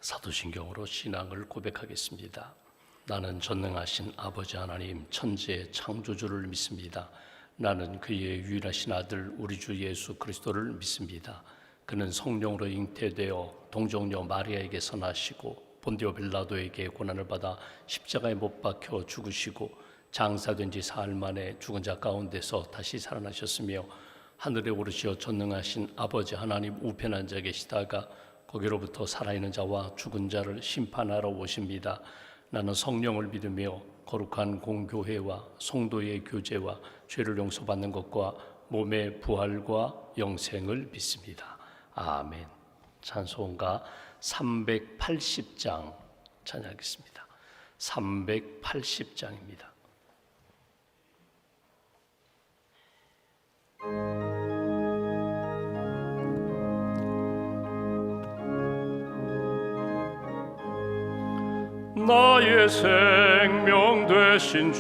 사도신경으로 신앙을 고백하겠습니다. 나는 전능하신 아버지 하나님 천지의 창조주를 믿습니다. 나는 그의 유일하신 아들 우리 주 예수 그리스도를 믿습니다. 그는 성령으로 잉태되어 동정녀 마리아에게서 나시고 본디오 빌라도에게 고난을 받아 십자가에 못 박혀 죽으시고 장사된 지 사흘 만에 죽은 자 가운데서 다시 살아나셨으며 하늘에 오르시어 전능하신 아버지 하나님 우편에 앉아 계시다가 거기로부터 살아있는 자와 죽은 자를 심판하러 오십니다. 나는 성령을 믿으며 거룩한 공교회와 성도의 교제와 죄를 용서받는 것과 몸의 부활과 영생을 믿습니다. 아멘. 찬송가 380장 찬양하겠습니다. 380장입니다. 나의 생명 되신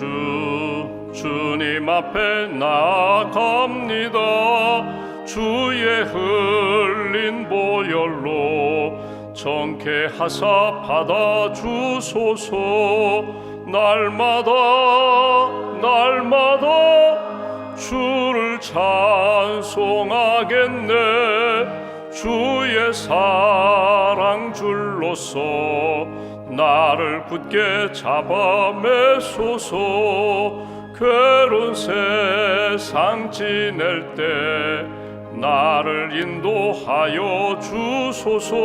주님 앞에 나아갑니다. 주의 흘린 보혈로 정케하사 받아주소서. 날마다 주를 찬송하겠네. 주의 사랑 줄로서 나를 굳게 잡아 매소서. 괴로운 세상 지낼 때 나를 인도하여 주소서.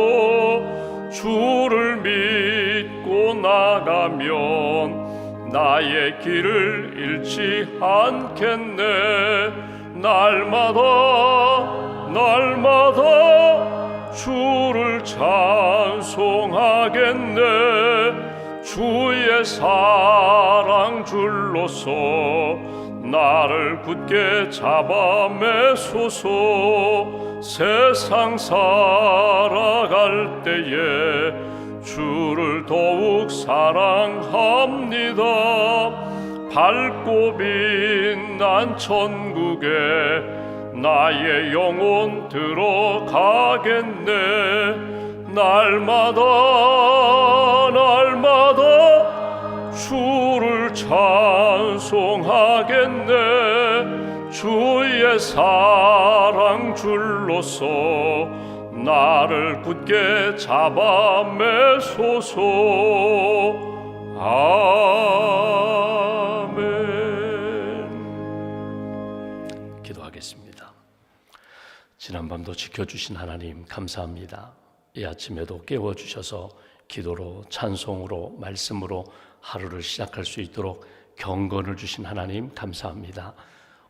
주를 믿고 나가면 나의 길을 잃지 않겠네. 날마다 주를 찬송하겠네. 주의 사랑 줄로서 나를 굳게 잡아 매소서. 세상 살아갈 때에 주를 더욱 사랑합니다. 밝고 빛난 천국에 나의 영혼 들어가겠네. 날마다 주를 찬송하겠네. 주의 사랑 줄로서 나를 굳게 잡아 매소서. 아멘. 기도하겠습니다. 지난밤도 지켜주신 하나님 감사합니다. 이 아침에도 깨워주셔서 기도로 찬송으로 말씀으로 하루를 시작할 수 있도록 경건을 주신 하나님 감사합니다.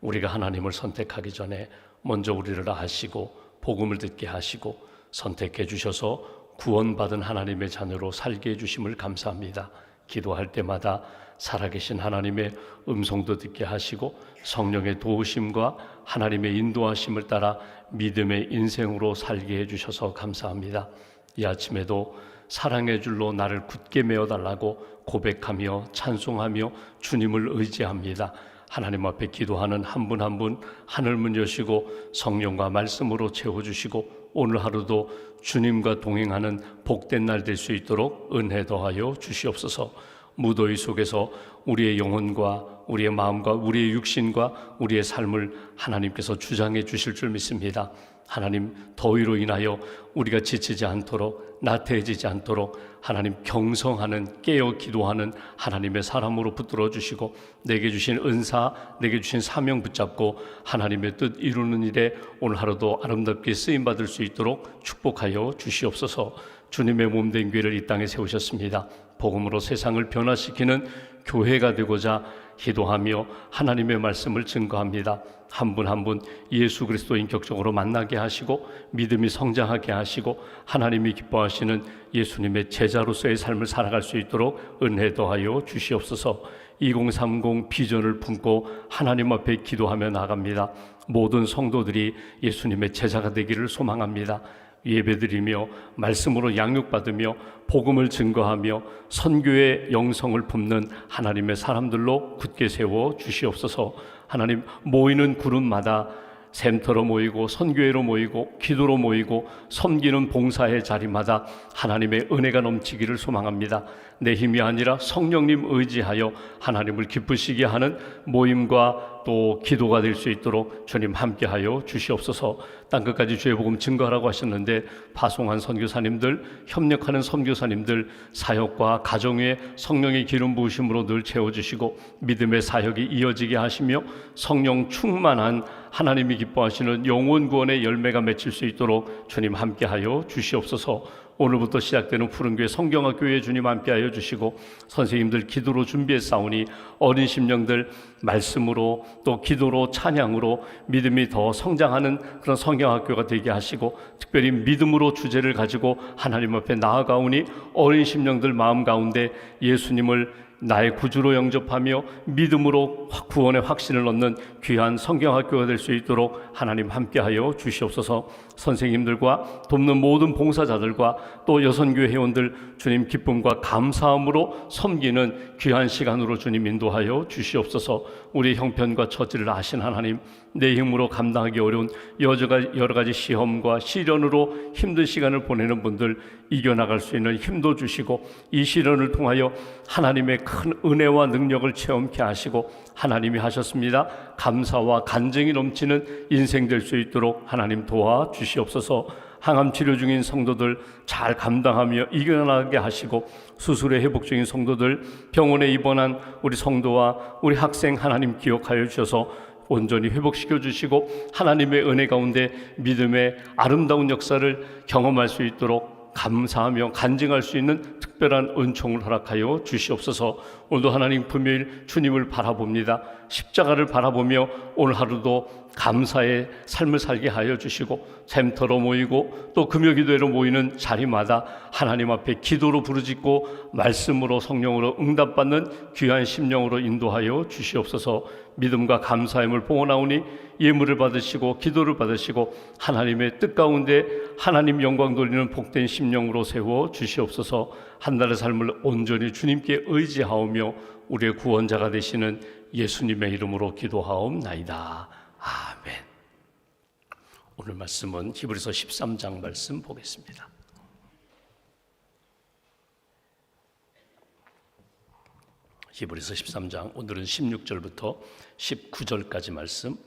우리가 하나님을 선택하기 전에 먼저 우리를 아시고 복음을 듣게 하시고 선택해 주셔서 구원받은 하나님의 자녀로 살게 해주심을 감사합니다. 기도할 때마다 살아계신 하나님의 음성도 듣게 하시고 성령의 도우심과 하나님의 인도하심을 따라 믿음의 인생으로 살게 해주셔서 감사합니다. 이 아침에도 사랑의 줄로 나를 굳게 메어달라고 고백하며 찬송하며 주님을 의지합니다. 하나님 앞에 기도하는 한 분 한 분 하늘문 여시고 성령과 말씀으로 채워주시고 오늘 하루도 주님과 동행하는 복된 날 될 수 있도록 은혜 더하여 주시옵소서. 무더위 속에서 우리의 영혼과 우리의 마음과 우리의 육신과 우리의 삶을 하나님께서 주장해 주실 줄 믿습니다. 하나님, 더위로 인하여 우리가 지치지 않도록 나태해지지 않도록 하나님 경성하는 깨어 기도하는 하나님의 사람으로 붙들어 주시고 내게 주신 은사, 내게 주신 사명 붙잡고 하나님의 뜻 이루는 일에 오늘 하루도 아름답게 쓰임받을 수 있도록 축복하여 주시옵소서. 주님의 몸된 교회를 이 땅에 세우셨습니다. 복음으로 세상을 변화시키는 교회가 되고자 기도하며 하나님의 말씀을 증거합니다. 한 분 한 분 예수 그리스도 인격적으로 만나게 하시고 믿음이 성장하게 하시고 하나님이 기뻐하시는 예수님의 제자로서의 삶을 살아갈 수 있도록 은혜 더하여 주시옵소서. 2030 비전을 품고 하나님 앞에 기도하며 나갑니다. 모든 성도들이 예수님의 제자가 되기를 소망합니다. 예배드리며 말씀으로 양육받으며 복음을 증거하며 선교의 영성을 품는 하나님의 사람들로 굳게 세워 주시옵소서. 하나님, 모이는 구름마다 샘터로 모이고 선교회로 모이고 기도로 모이고 섬기는 봉사의 자리마다 하나님의 은혜가 넘치기를 소망합니다. 내 힘이 아니라 성령님 의지하여 하나님을 기쁘시게 하는 모임과 또 기도가 될 수 있도록 주님 함께하여 주시옵소서. 땅끝까지 주의 복음 증거하라고 하셨는데 파송한 선교사님들, 협력하는 선교사님들 사역과 가정 위에 성령의 기름 부으심으로 늘 채워주시고 믿음의 사역이 이어지게 하시며 성령 충만한 하나님이 기뻐하시는 영혼 구원의 열매가 맺힐 수 있도록 주님 함께하여 주시옵소서. 오늘부터 시작되는 푸른교회 성경학교에 주님 함께하여 주시고 선생님들 기도로 준비했사오니 어린 심령들 말씀으로 또 기도로 찬양으로 믿음이 더 성장하는 그런 성경학교가 되게 하시고 특별히 믿음으로 주제를 가지고 하나님 앞에 나아가오니 어린 심령들 마음 가운데 예수님을 나의 구주로 영접하며 믿음으로 구원의 확신을 얻는 귀한 성경학교가 될 수 있도록 하나님 함께하여 주시옵소서. 선생님들과 돕는 모든 봉사자들과 또 여선교회 회원들 주님 기쁨과 감사함으로 섬기는 귀한 시간으로 주님 인도하여 주시옵소서. 우리 형편과 처지를 아신 하나님, 내 힘으로 감당하기 어려운 여러 가지 시험과 시련으로 힘든 시간을 보내는 분들 이겨나갈 수 있는 힘도 주시고 이 시련을 통하여 하나님의 큰 은혜와 능력을 체험케 하시고 하나님이 하셨습니다. 감사와 간증이 넘치는 인생 될 수 있도록 하나님 도와주시옵소서. 항암 치료 중인 성도들 잘 감당하며 이겨나가게 하시고 수술에 회복 중인 성도들 병원에 입원한 우리 성도와 우리 학생 하나님 기억하여 주셔서 온전히 회복시켜 주시고 하나님의 은혜 가운데 믿음의 아름다운 역사를 경험할 수 있도록 감사하며 간증할 수 있는 특별한 은총을 허락하여 주시옵소서. 오늘도 하나님 금요일 주님을 바라봅니다. 십자가를 바라보며 오늘 하루도 감사의 삶을 살게 하여 주시고 샘터로 모이고 또 금요기도회로 모이는 자리마다 하나님 앞에 기도로 부르짖고 말씀으로 성령으로 응답받는 귀한 심령으로 인도하여 주시옵소서. 믿음과 감사함을 봉헌하오니 예물을 받으시고 기도를 받으시고 하나님의 뜻 가운데 하나님 영광 돌리는 복된 심령으로 세워 주시옵소서. 한 달의 삶을 온전히 주님께 의지하오며 우리의 구원자가 되시는 예수님의 이름으로 기도하옵나이다. 아멘. 오늘 말씀은 히브리서 13장 말씀 보겠습니다. 히브리서 13장 오늘은 16절부터 19절까지 말씀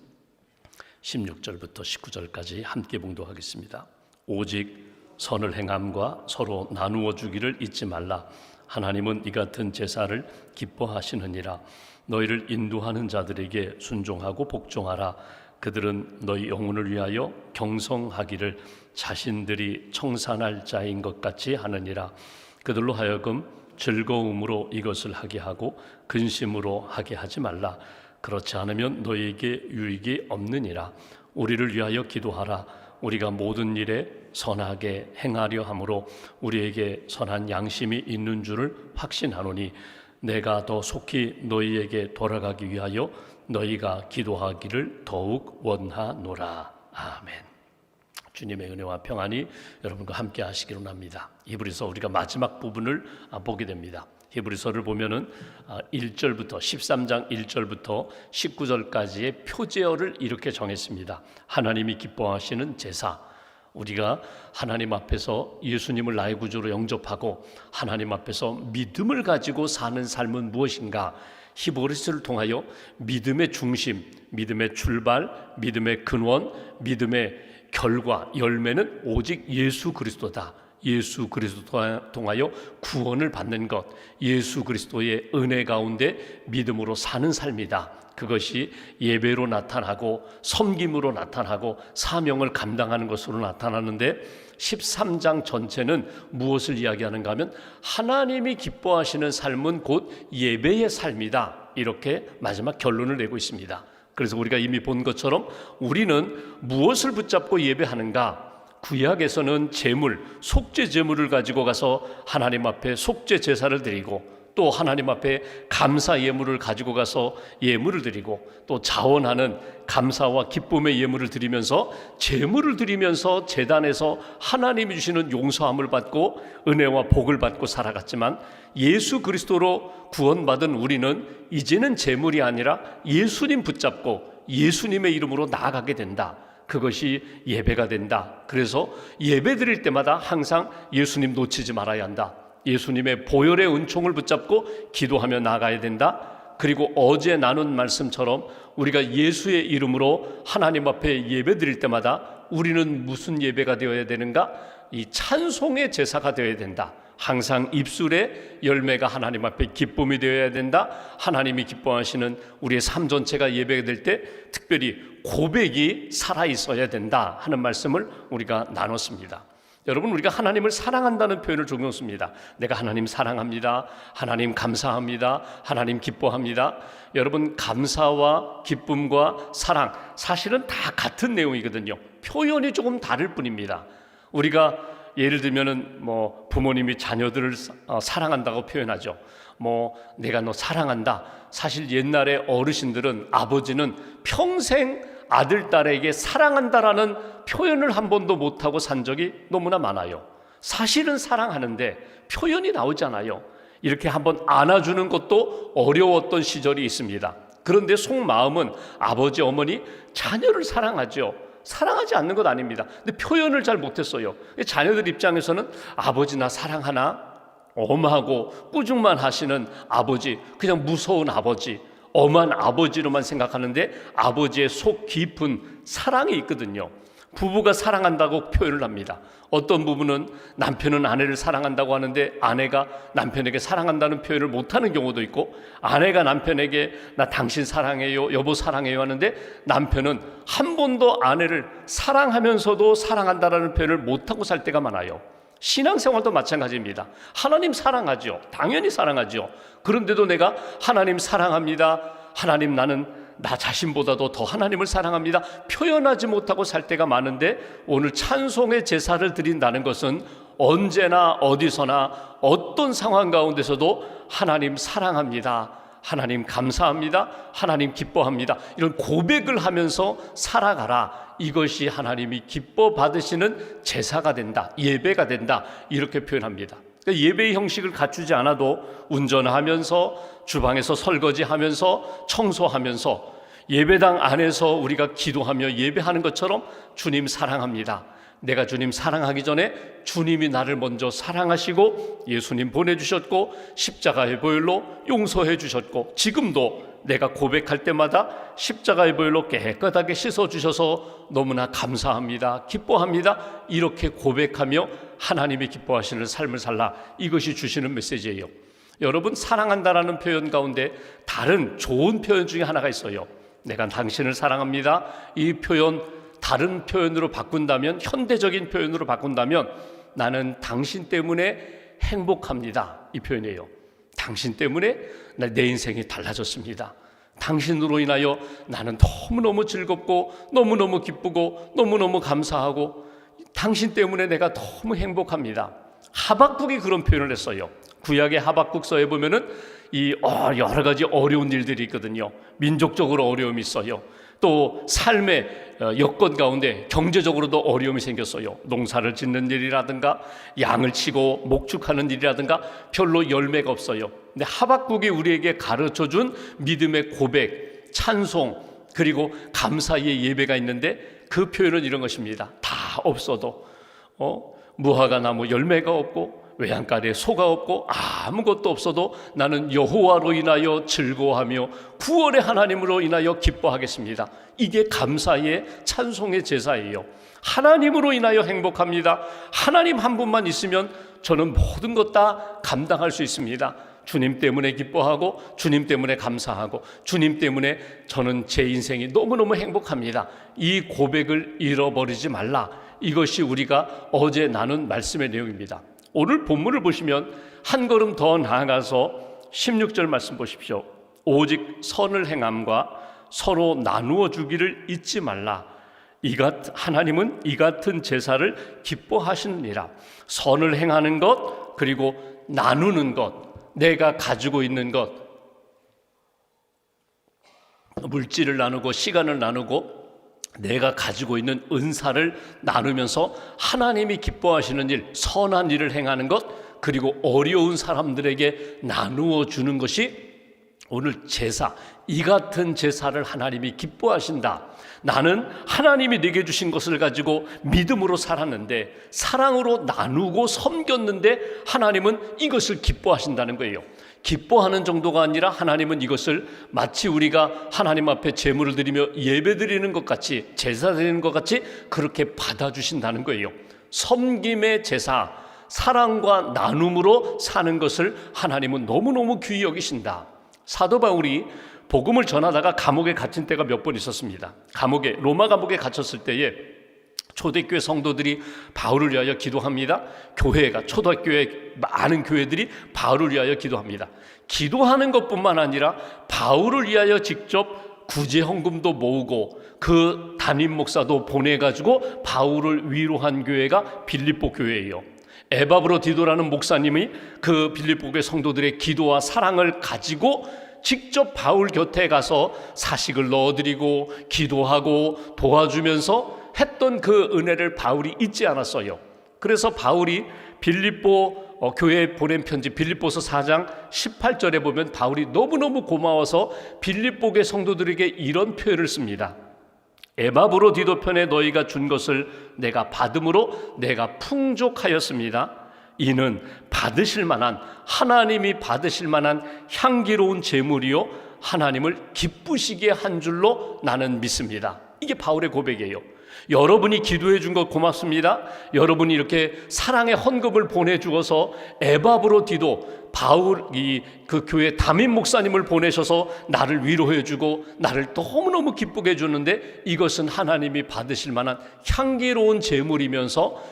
16절부터 19절까지 함께 봉독하겠습니다. 오직 선을 행함과 서로 나누어 주기를 잊지 말라. 하나님은 이 같은 제사를 기뻐하시느니라. 너희를 인도하는 자들에게 순종하고 복종하라. 그들은 너희 영혼을 위하여 경성하기를 자신들이 청산할 자인 것 같이 하느니라. 그들로 하여금 즐거움으로 이것을 하게 하고 근심으로 하게 하지 말라. 그렇지 않으면 너희에게 유익이 없느니라. 우리를 위하여 기도하라. 우리가 모든 일에 선하게 행하려 함으로 우리에게 선한 양심이 있는 줄을 확신하노니 내가 더 속히 너희에게 돌아가기 위하여 너희가 기도하기를 더욱 원하노라. 아멘. 주님의 은혜와 평안이 여러분과 함께 하시기를 원합니다. 히브리서 우리가 마지막 부분을 보게 됩니다. 히브리서를 보면은 1절부터 13장 1절부터 19절까지의 표제어를 이렇게 정했습니다. 하나님이 기뻐하시는 제사. 우리가 하나님 앞에서 예수님을 나의 구주로 영접하고 하나님 앞에서 믿음을 가지고 사는 삶은 무엇인가? 히브리서를 통하여 믿음의 중심, 믿음의 출발, 믿음의 근원, 믿음의 결과, 열매는 오직 예수 그리스도다. 예수 그리스도 통하여 구원을 받는 것, 예수 그리스도의 은혜 가운데 믿음으로 사는 삶이다. 그것이 예배로 나타나고 섬김으로 나타나고 사명을 감당하는 것으로 나타나는데 13장 전체는 무엇을 이야기하는가 하면 하나님이 기뻐하시는 삶은 곧 예배의 삶이다. 이렇게 마지막 결론을 내고 있습니다. 그래서 우리가 이미 본 것처럼 우리는 무엇을 붙잡고 예배하는가? 구약에서는 제물, 속죄 제물을 가지고 가서 하나님 앞에 속죄 제사를 드리고 또 하나님 앞에 감사 예물을 가지고 가서 예물을 드리고 또 자원하는 감사와 기쁨의 예물을 드리면서 제물을 드리면서 제단에서 하나님이 주시는 용서함을 받고 은혜와 복을 받고 살아갔지만 예수 그리스도로 구원받은 우리는 이제는 제물이 아니라 예수님 붙잡고 예수님의 이름으로 나아가게 된다. 그것이 예배가 된다. 그래서 예배 드릴 때마다 항상 예수님 놓치지 말아야 한다. 예수님의 보혈의 은총을 붙잡고 기도하며 나아가야 된다. 그리고 어제 나눈 말씀처럼 우리가 예수의 이름으로 하나님 앞에 예배 드릴 때마다 우리는 무슨 예배가 되어야 되는가? 이 찬송의 제사가 되어야 된다. 항상 입술의 열매가 하나님 앞에 기쁨이 되어야 된다. 하나님이 기뻐하시는 우리의 삶 전체가 예배가 될 때 특별히 고백이 살아있어야 된다 하는 말씀을 우리가 나눴습니다. 여러분, 우리가 하나님을 사랑한다는 표현을 종종 씁니다. 내가 하나님 사랑합니다. 하나님 감사합니다. 하나님 기뻐합니다. 여러분, 감사와 기쁨과 사랑 사실은 다 같은 내용이거든요. 표현이 조금 다를 뿐입니다. 우리가 예를 들면은 부모님이 자녀들을 사랑한다고 표현하죠. 내가 너 사랑한다. 사실 옛날에 어르신들은, 아버지는 평생 아들, 딸에게 사랑한다라는 표현을 한 번도 못하고 산 적이 너무나 많아요. 사실은 사랑하는데 표현이 나오잖아요. 이렇게 한번 안아주는 것도 어려웠던 시절이 있습니다. 그런데 속마음은 아버지, 어머니, 자녀를 사랑하죠. 사랑하지 않는 것 아닙니다. 근데 표현을 잘 못했어요. 자녀들 입장에서는 아버지 나 사랑하나? 엄하고 꾸중만 하시는 아버지, 그냥 무서운 아버지, 엄한 아버지로만 생각하는데 아버지의 속 깊은 사랑이 있거든요. 부부가 사랑한다고 표현을 합니다. 어떤 부부는 남편은 아내를 사랑한다고 하는데 아내가 남편에게 사랑한다는 표현을 못하는 경우도 있고, 아내가 남편에게 나 당신 사랑해요, 여보 사랑해요 하는데 남편은 한 번도 아내를 사랑하면서도 사랑한다라는 표현을 못하고 살 때가 많아요. 신앙생활도 마찬가지입니다. 하나님 사랑하죠. 당연히 사랑하죠. 그런데도 내가 하나님 사랑합니다, 하나님 나는 나 자신보다도 더 하나님을 사랑합니다, 표현하지 못하고 살 때가 많은데, 오늘 찬송의 제사를 드린다는 것은 언제나 어디서나 어떤 상황 가운데서도 하나님 사랑합니다, 하나님 감사합니다, 하나님 기뻐합니다, 이런 고백을 하면서 살아가라. 이것이 하나님이 기뻐 받으시는 제사가 된다, 예배가 된다, 이렇게 표현합니다. 그러니까 예배의 형식을 갖추지 않아도 운전하면서, 주방에서 설거지하면서, 청소하면서 예배당 안에서 우리가 기도하며 예배하는 것처럼 주님 사랑합니다, 내가 주님 사랑하기 전에 주님이 나를 먼저 사랑하시고 예수님 보내주셨고 십자가의 보혈로 용서해 주셨고, 지금도 내가 고백할 때마다 십자가의 보혈로 깨끗하게 씻어주셔서 너무나 감사합니다, 기뻐합니다, 이렇게 고백하며 하나님이 기뻐하시는 삶을 살라. 이것이 주시는 메시지예요. 여러분, 사랑한다라는 표현 가운데 다른 좋은 표현 중에 하나가 있어요. 내가 당신을 사랑합니다. 이 표현 다른 표현으로 바꾼다면, 현대적인 표현으로 바꾼다면 나는 당신 때문에 행복합니다, 이 표현이에요. 당신 때문에 내 인생이 달라졌습니다. 당신으로 인하여 나는 너무너무 즐겁고 너무너무 기쁘고 너무너무 감사하고 당신 때문에 내가 너무 행복합니다. 하박국이 그런 표현을 했어요. 구약의 하박국서에 보면은 여러 가지 어려운 일들이 있거든요. 민족적으로 어려움이 있어요. 또 삶의 여건 가운데 경제적으로도 어려움이 생겼어요. 농사를 짓는 일이라든가 양을 치고 목축하는 일이라든가 별로 열매가 없어요. 근데 하박국이 우리에게 가르쳐준 믿음의 고백, 찬송, 그리고 감사의 예배가 있는데, 그 표현은 이런 것입니다. 다 없어도 무화과 나무 열매가 없고 외양간에 소가 없고 아무것도 없어도 나는 여호와로 인하여 즐거워하며 구원의 하나님으로 인하여 기뻐하겠습니다. 이게 감사의 찬송의 제사예요. 하나님으로 인하여 행복합니다. 하나님 한 분만 있으면 저는 모든 것 다 감당할 수 있습니다. 주님 때문에 기뻐하고 주님 때문에 감사하고 주님 때문에 저는 제 인생이 너무너무 행복합니다. 이 고백을 잃어버리지 말라. 이것이 우리가 어제 나눈 말씀의 내용입니다. 오늘 본문을 보시면 한 걸음 더 나아가서 16절 말씀 보십시오. 오직 선을 행함과 서로 나누어 주기를 잊지 말라. 하나님은 이 같은 제사를 기뻐하시느니라. 선을 행하는 것, 그리고 나누는 것, 내가 가지고 있는 것, 물질을 나누고 시간을 나누고 내가 가지고 있는 은사를 나누면서 하나님이 기뻐하시는 일, 선한 일을 행하는 것, 그리고 어려운 사람들에게 나누어 주는 것이 오늘 제사, 이 같은 제사를 하나님이 기뻐하신다. 나는 하나님이 내게 주신 것을 가지고 믿음으로 살았는데, 사랑으로 나누고 섬겼는데 하나님은 이것을 기뻐하신다는 거예요. 기뻐하는 정도가 아니라 하나님은 이것을 마치 우리가 하나님 앞에 제물을 드리며 예배 드리는 것 같이, 제사 드리는 것 같이 그렇게 받아주신다는 거예요. 섬김의 제사, 사랑과 나눔으로 사는 것을 하나님은 너무너무 귀히 여기신다. 사도 바울이 복음을 전하다가 감옥에 갇힌 때가 몇 번 있었습니다. 로마 감옥에 갇혔을 때에 초대교회 성도들이 바울을 위하여 기도합니다. 초대교회 많은 교회들이 바울을 위하여 기도합니다. 기도하는 것뿐만 아니라 바울을 위하여 직접 구제헌금도 모으고 그 담임 목사도 보내가지고 바울을 위로한 교회가 빌립보 교회예요. 에바브로디도라는 목사님이 그 빌립보 교회 성도들의 기도와 사랑을 가지고 직접 바울 곁에 가서 사식을 넣어드리고 기도하고 도와주면서 했던 그 은혜를 바울이 잊지 않았어요. 그래서 바울이 빌립보 교회에 보낸 편지 빌립보서 4장 18절에 보면 바울이 너무너무 고마워서 빌립보 교회 성도들에게 이런 표현을 씁니다. 에바브로디도 편에 너희가 준 것을 내가 받음으로 내가 풍족하였습니다. 이는 받으실 만한, 하나님이 받으실 만한 향기로운 제물이요 하나님을 기쁘시게 한 줄로 나는 믿습니다. 이게 바울의 고백이에요. 여러분이 기도해 준 것 고맙습니다. 여러분이 이렇게 사랑의 헌금을 보내주어서 에바브로디도 바울이 그 교회 담임 목사님을 보내셔서 나를 위로해 주고 나를 너무너무 기쁘게 해주는데, 이것은 하나님이 받으실 만한 향기로운 제물이면서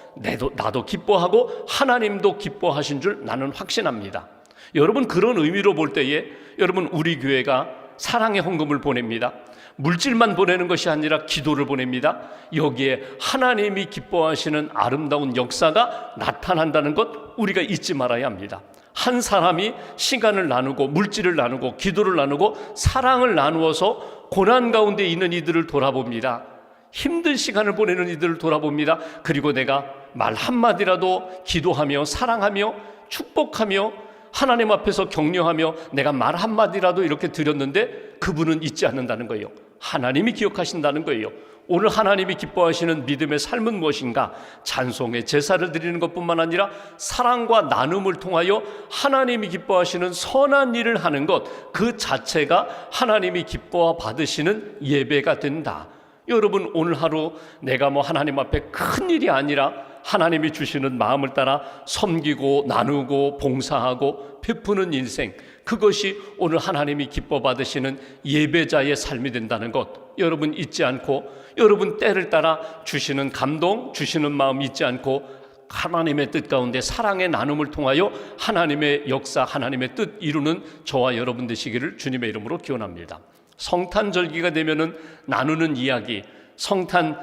나도 기뻐하고 하나님도 기뻐하신 줄 나는 확신합니다. 여러분, 그런 의미로 볼 때에 여러분, 우리 교회가 사랑의 헌금을 보냅니다. 물질만 보내는 것이 아니라 기도를 보냅니다. 여기에 하나님이 기뻐하시는 아름다운 역사가 나타난다는 것 우리가 잊지 말아야 합니다. 한 사람이 시간을 나누고 물질을 나누고 기도를 나누고 사랑을 나누어서 고난 가운데 있는 이들을 돌아봅니다. 힘든 시간을 보내는 이들을 돌아봅니다. 그리고 내가 말 한마디라도 기도하며 사랑하며 축복하며 하나님 앞에서 격려하며 내가 말 한마디라도 이렇게 드렸는데 그분은 잊지 않는다는 거예요. 하나님이 기억하신다는 거예요. 오늘 하나님이 기뻐하시는 믿음의 삶은 무엇인가? 찬송의 제사를 드리는 것뿐만 아니라 사랑과 나눔을 통하여 하나님이 기뻐하시는 선한 일을 하는 것, 그 자체가 하나님이 기뻐 받으시는 예배가 된다. 여러분, 오늘 하루 내가 하나님 앞에 큰 일이 아니라 하나님이 주시는 마음을 따라 섬기고 나누고 봉사하고 베푸는 인생, 그것이 오늘 하나님이 기뻐 받으시는 예배자의 삶이 된다는 것 여러분 잊지 않고, 여러분 때를 따라 주시는 감동, 주시는 마음 잊지 않고 하나님의 뜻 가운데 사랑의 나눔을 통하여 하나님의 역사, 하나님의 뜻 이루는 저와 여러분 되시기를 주님의 이름으로 기원합니다. 성탄절기가 되면은 나누는 이야기, 성탄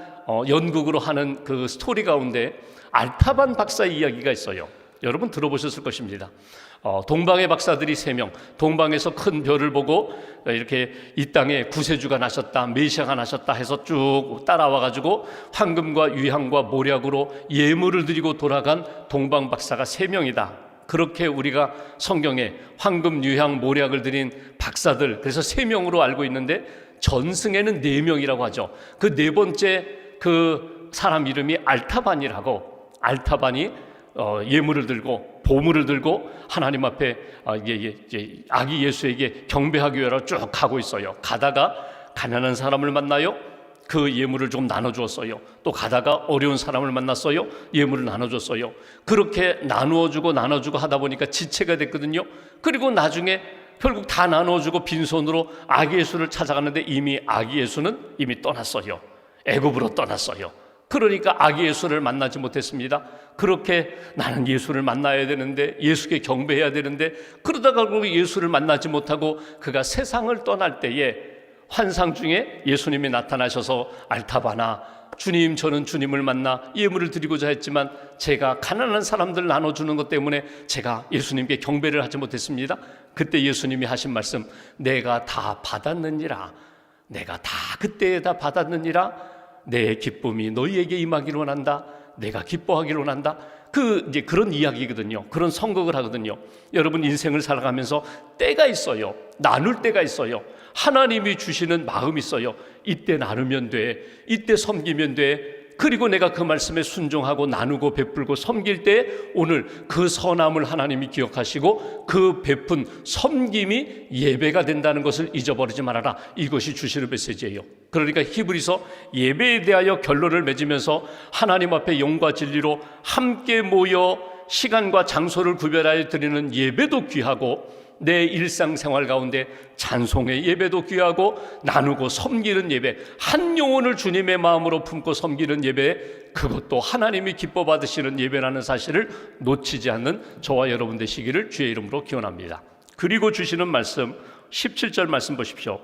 연극으로 하는 그 스토리 가운데 알타반 박사의 이야기가 있어요. 여러분 들어보셨을 것입니다. 동방의 박사들이 3명, 동방에서 큰 별을 보고 이렇게 이 땅에 구세주가 나셨다, 메시아가 나셨다 해서 쭉 따라와가지고 황금과 유향과 모략으로 예물을 드리고 돌아간 동방 박사가 3명이다. 그렇게 우리가 성경에 황금, 유향, 모략을 드린 박사들, 그래서 3명으로 알고 있는데 전승에는 4명이라고 하죠. 그 4번째 그 사람 이름이 알타반이라고, 알타반이 예물을 들고 보물을 들고 하나님 앞에 아기 예수에게 경배하기 위하여 쭉 가고 있어요. 가다가 가난한 사람을 만나요. 그 예물을 좀 나눠주었어요. 또 가다가 어려운 사람을 만났어요. 예물을 나눠줬어요. 그렇게 나누어주고 나눠주고 하다 보니까 지체가 됐거든요. 그리고 나중에 결국 다 나눠주고 빈손으로 아기 예수를 찾아가는데 이미 아기 예수는 이미 떠났어요. 애굽으로 떠났어요. 그러니까 아기 예수를 만나지 못했습니다. 그렇게 나는 예수를 만나야 되는데, 예수께 경배해야 되는데, 그러다가 결국 예수를 만나지 못하고 그가 세상을 떠날 때에 환상 중에 예수님이 나타나셔서 알타바나, 주님, 저는 주님을 만나 예물을 드리고자 했지만 제가 가난한 사람들 나눠주는 것 때문에 제가 예수님께 경배를 하지 못했습니다. 그때 예수님이 하신 말씀, 내가 다 받았느니라, 내가 다 그때에 다 받았느니라, 내 기쁨이 너희에게 임하기를 원한다, 내가 기뻐하기를 원한다. 이제 그런 이야기거든요. 그런 선곡을 하거든요. 여러분 인생을 살아가면서 때가 있어요. 나눌 때가 있어요. 하나님이 주시는 마음이 있어요. 이때 나누면 돼. 이때 섬기면 돼. 그리고 내가 그 말씀에 순종하고 나누고 베풀고 섬길 때 오늘 그 선함을 하나님이 기억하시고 그 베푼 섬김이 예배가 된다는 것을 잊어버리지 말아라. 이것이 주시는 메시지예요. 그러니까 히브리서 예배에 대하여 결론을 맺으면서 하나님 앞에 영과 진리로 함께 모여 시간과 장소를 구별하여 드리는 예배도 귀하고 내 일상생활 가운데 찬송의 예배도 귀하고 나누고 섬기는 예배, 한 영혼을 주님의 마음으로 품고 섬기는 예배, 그것도 하나님이 기뻐 받으시는 예배라는 사실을 놓치지 않는 저와 여러분 되시기를 주의 이름으로 기원합니다. 그리고 주시는 말씀 17절 말씀 보십시오.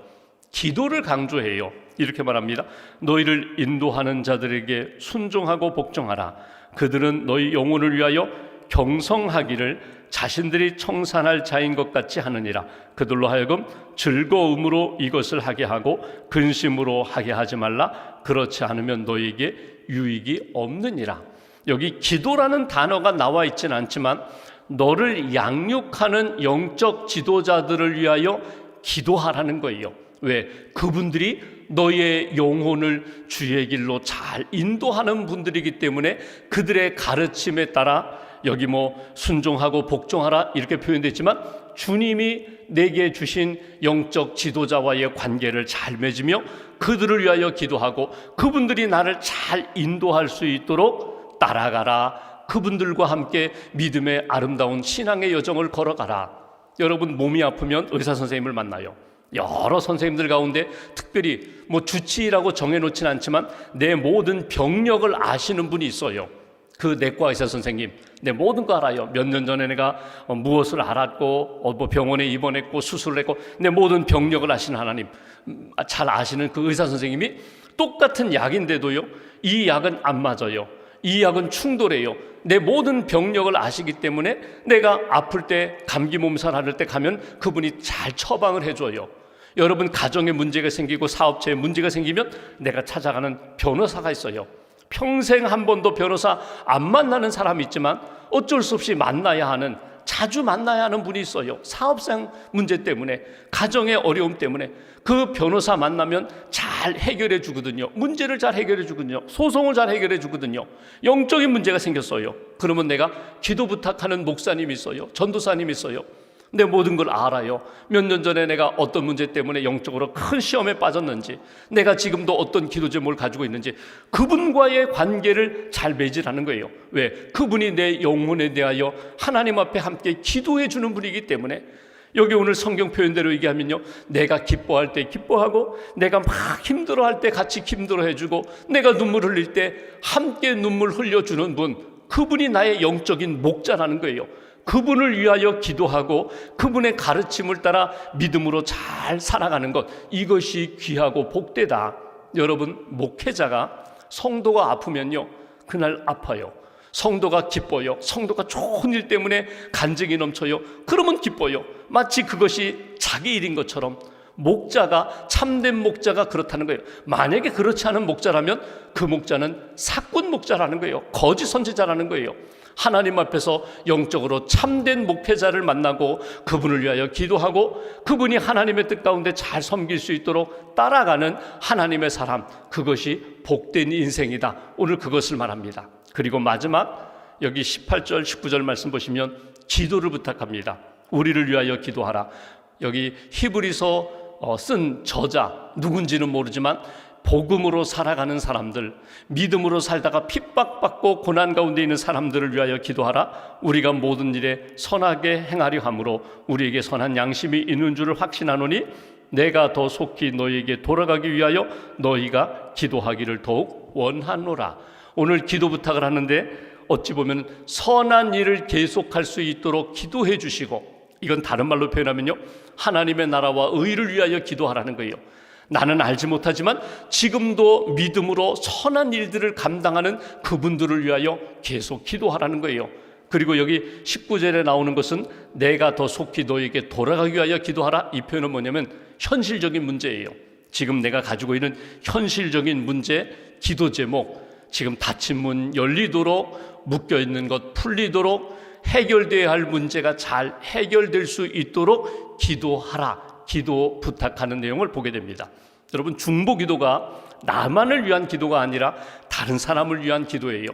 기도를 강조해요. 이렇게 말합니다. 너희를 인도하는 자들에게 순종하고 복종하라. 그들은 너희 영혼을 위하여 경성하기를 자신들이 청산할 자인 것 같이 하느니라. 그들로 하여금 즐거움으로 이것을 하게 하고 근심으로 하게 하지 말라. 그렇지 않으면 너희에게 유익이 없느니라. 여기 기도라는 단어가 나와 있지는 않지만 너를 양육하는 영적 지도자들을 위하여 기도하라는 거예요. 왜? 그분들이 너의 영혼을 주의 길로 잘 인도하는 분들이기 때문에 그들의 가르침에 따라 여기 순종하고 복종하라 이렇게 표현됐지만 주님이 내게 주신 영적 지도자와의 관계를 잘 맺으며 그들을 위하여 기도하고 그분들이 나를 잘 인도할 수 있도록 따라가라. 그분들과 함께 믿음의 아름다운 신앙의 여정을 걸어가라. 여러분 몸이 아프면 의사 선생님을 만나요. 여러 선생님들 가운데 특별히 주치의라고 정해놓지는 않지만 내 모든 병력을 아시는 분이 있어요. 그 내과 의사 선생님, 내 모든 거 알아요. 몇 년 전에 내가 무엇을 알았고 병원에 입원했고 수술을 했고 내 모든 병력을 아시는 하나님, 잘 아시는 그 의사 선생님이 똑같은 약인데도요, 이 약은 안 맞아요. 이 약은 충돌해요. 내 모든 병력을 아시기 때문에 내가 아플 때 감기 몸살 앓을 때 가면 그분이 잘 처방을 해줘요. 여러분 가정에 문제가 생기고 사업체에 문제가 생기면 내가 찾아가는 변호사가 있어요. 평생 한 번도 변호사 안 만나는 사람이 있지만 어쩔 수 없이 만나야 하는, 자주 만나야 하는 분이 있어요. 사업상 문제 때문에, 가정의 어려움 때문에 그 변호사 만나면 잘 해결해 주거든요. 문제를 잘 해결해 주거든요. 소송을 잘 해결해 주거든요. 영적인 문제가 생겼어요. 그러면 내가 기도 부탁하는 목사님이 있어요. 전도사님이 있어요. 내 모든 걸 알아요. 몇 년 전에 내가 어떤 문제 때문에 영적으로 큰 시험에 빠졌는지, 내가 지금도 어떤 기도 제목을 가지고 있는지 그분과의 관계를 잘 맺으라는 거예요. 왜? 그분이 내 영혼에 대하여 하나님 앞에 함께 기도해 주는 분이기 때문에. 여기 오늘 성경 표현대로 얘기하면요, 내가 기뻐할 때 기뻐하고 내가 막 힘들어할 때 같이 힘들어해 주고 내가 눈물 흘릴 때 함께 눈물 흘려주는 분, 그분이 나의 영적인 목자라는 거예요. 그분을 위하여 기도하고 그분의 가르침을 따라 믿음으로 잘 살아가는 것, 이것이 귀하고 복되다. 여러분, 목회자가 성도가 아프면요, 그날 아파요. 성도가 기뻐요. 성도가 좋은 일 때문에 간증이 넘쳐요. 그러면 기뻐요. 마치 그것이 자기 일인 것처럼. 목자가, 참된 목자가 그렇다는 거예요. 만약에 그렇지 않은 목자라면 그 목자는 사꾼 목자라는 거예요. 거짓 선지자라는 거예요. 하나님 앞에서 영적으로 참된 목회자를 만나고 그분을 위하여 기도하고 그분이 하나님의 뜻 가운데 잘 섬길 수 있도록 따라가는 하나님의 사람, 그것이 복된 인생이다. 오늘 그것을 말합니다. 그리고 마지막 여기 18절 19절 말씀 보시면 기도를 부탁합니다. 우리를 위하여 기도하라. 여기 히브리서 쓴 저자 누군지는 모르지만 복음으로 살아가는 사람들, 믿음으로 살다가 핍박받고 고난 가운데 있는 사람들을 위하여 기도하라. 우리가 모든 일에 선하게 행하려 함으로 우리에게 선한 양심이 있는 줄을 확신하노니 내가 더 속히 너희에게 돌아가기 위하여 너희가 기도하기를 더욱 원하노라. 오늘 기도 부탁을 하는데 어찌 보면 선한 일을 계속할 수 있도록 기도해 주시고, 이건 다른 말로 표현하면요, 하나님의 나라와 의를 위하여 기도하라는 거예요. 나는 알지 못하지만 지금도 믿음으로 선한 일들을 감당하는 그분들을 위하여 계속 기도하라는 거예요. 그리고 여기 19절에 나오는 것은 내가 더 속히 너에게 돌아가기 위하여 기도하라. 이 표현은 뭐냐면 현실적인 문제예요. 지금 내가 가지고 있는 현실적인 문제, 기도 제목, 지금 닫힌 문 열리도록 묶여 있는 것 풀리도록 해결돼야 할 문제가 잘 해결될 수 있도록 기도하라, 기도 부탁하는 내용을 보게 됩니다. 여러분, 중보 기도가 나만을 위한 기도가 아니라 다른 사람을 위한 기도예요.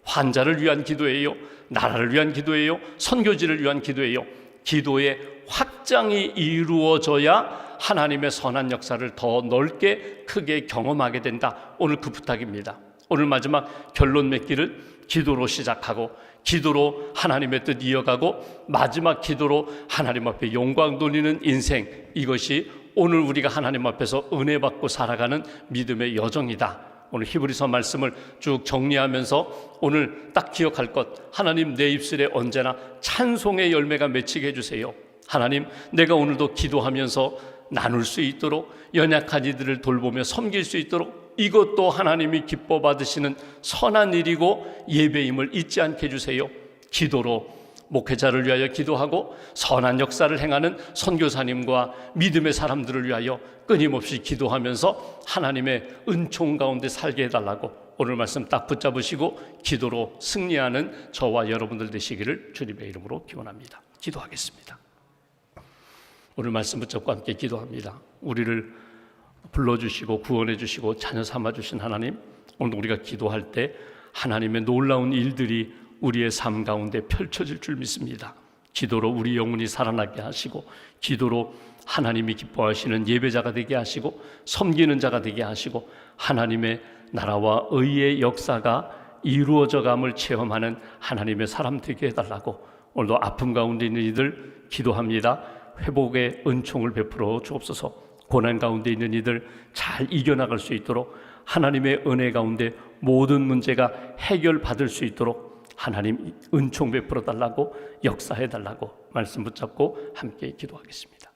환자를 위한 기도예요. 나라를 위한 기도예요. 선교지를 위한 기도예요. 기도의 확장이 이루어져야 하나님의 선한 역사를 더 넓게 크게 경험하게 된다. 오늘 그 부탁입니다. 오늘 마지막 결론 맺기를 기도로 시작하고 기도로 하나님의 뜻 이어가고 마지막 기도로 하나님 앞에 영광 돌리는 인생, 이것이 오늘 우리가 하나님 앞에서 은혜 받고 살아가는 믿음의 여정이다. 오늘 히브리서 말씀을 쭉 정리하면서 오늘 딱 기억할 것, 하나님 내 입술에 언제나 찬송의 열매가 맺히게 해주세요. 하나님, 내가 오늘도 기도하면서 나눌 수 있도록, 연약한 이들을 돌보며 섬길 수 있도록, 이것도 하나님이 기뻐 받으시는 선한 일이고 예배임을 잊지 않게 해주세요. 기도로 목회자를 위하여 기도하고 선한 역사를 행하는 선교사님과 믿음의 사람들을 위하여 끊임없이 기도하면서 하나님의 은총 가운데 살게 해달라고 오늘 말씀 딱 붙잡으시고 기도로 승리하는 저와 여러분들 되시기를 주님의 이름으로 기원합니다. 기도하겠습니다. 오늘 말씀 붙잡고 함께 기도합니다. 우리를 불러주시고 구원해 주시고 자녀 삼아 주신 하나님, 오늘 우리가 기도할 때 하나님의 놀라운 일들이 우리의 삶 가운데 펼쳐질 줄 믿습니다. 기도로 우리 영혼이 살아나게 하시고 기도로 하나님이 기뻐하시는 예배자가 되게 하시고 섬기는 자가 되게 하시고 하나님의 나라와 의의 역사가 이루어져감을 체험하는 하나님의 사람 되게 해달라고 오늘도 아픔 가운데 있는 이들 기도합니다. 회복의 은총을 베풀어 주옵소서. 고난 가운데 있는 이들 잘 이겨나갈 수 있도록 하나님의 은혜 가운데 모든 문제가 해결받을 수 있도록 하나님 은총 베풀어 달라고 역사해 달라고 말씀 붙잡고 함께 기도하겠습니다.